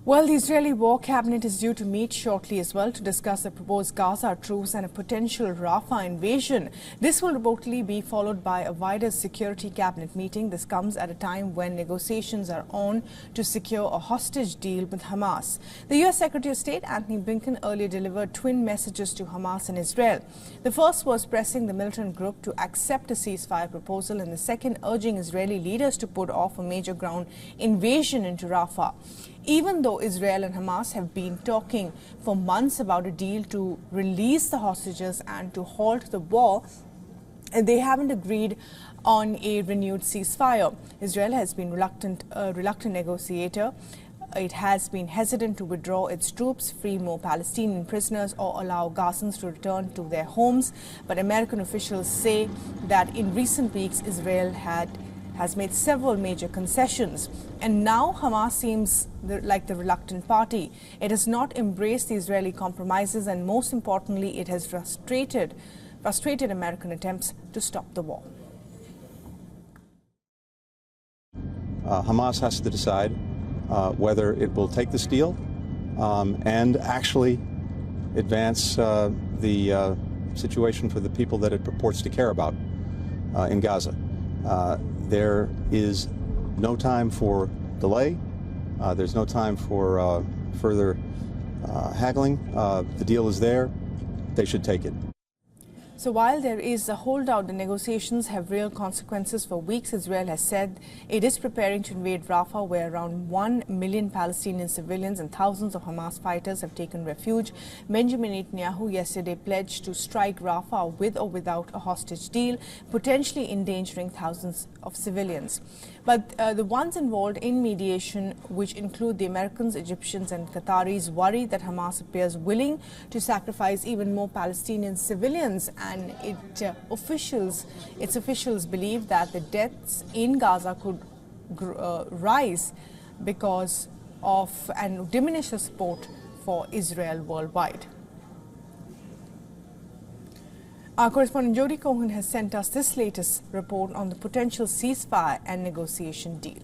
Well, the Israeli War Cabinet is due to meet shortly as well to discuss a proposed Gaza truce and a potential Rafah invasion. This will reportedly be followed by a wider security cabinet meeting. This comes at a time when negotiations are on to secure a hostage deal with Hamas. The U.S. Secretary of State Antony Blinken earlier delivered twin messages to Hamas and Israel. The first was pressing the militant group to accept a ceasefire proposal, and the second urging Israeli leaders to put off a major ground invasion into Rafah. Even though Israel and Hamas have been talking for months about a deal to release the hostages and to halt the war, they haven't agreed on a renewed ceasefire. Israel has been a reluctant negotiator. It has been hesitant to withdraw its troops, free more Palestinian prisoners, or allow Gazans to return to their homes. But American officials say that in recent weeks, Israel has made several major concessions. And now Hamas seems like the reluctant party. It has not embraced the Israeli compromises, and most importantly, it has frustrated American attempts to stop the war. Hamas has to decide whether it will take this deal and actually advance the situation for the people that it purports to care about in Gaza. There is no time for delay. There's no time for further haggling. The deal is there. They should take it. So while there is a holdout, the negotiations have real consequences. For weeks, Israel has said it is preparing to invade Rafah, where around 1 million Palestinian civilians and thousands of Hamas fighters have taken refuge. Benjamin Netanyahu yesterday pledged to strike Rafah with or without a hostage deal, potentially endangering thousands of civilians. But the ones involved in mediation, which include the Americans, Egyptians and Qataris, worry that Hamas appears willing to sacrifice even more Palestinian civilians, and its officials believe that the deaths in Gaza could rise because of and diminish the support for Israel worldwide. Our correspondent Jody Cohen has sent us this latest report on the potential ceasefire and negotiation deal.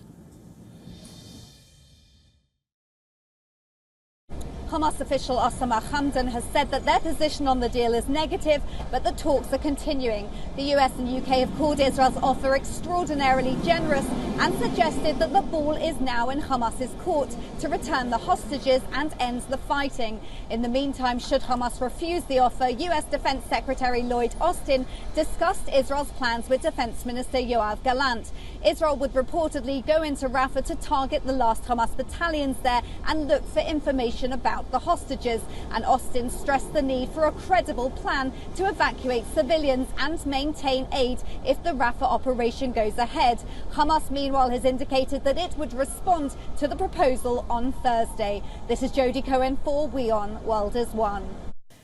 Hamas official Osama Hamdan has said that their position on the deal is negative, but the talks are continuing. The US and UK have called Israel's offer extraordinarily generous and suggested that the ball is now in Hamas's court to return the hostages and end the fighting. In the meantime, should Hamas refuse the offer, US Defense Secretary Lloyd Austin discussed Israel's plans with Defense Minister Yoav Gallant. Israel would reportedly go into Rafah to target the last Hamas battalions there and look for information about the hostages, and Austin stressed the need for a credible plan to evacuate civilians and maintain aid if the Rafah operation goes ahead. Hamas, meanwhile, has indicated that it would respond to the proposal on Thursday. This is Jody Cohen for WION World is One.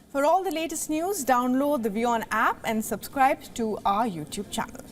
For all the latest news, download the WION app and subscribe to our YouTube channel.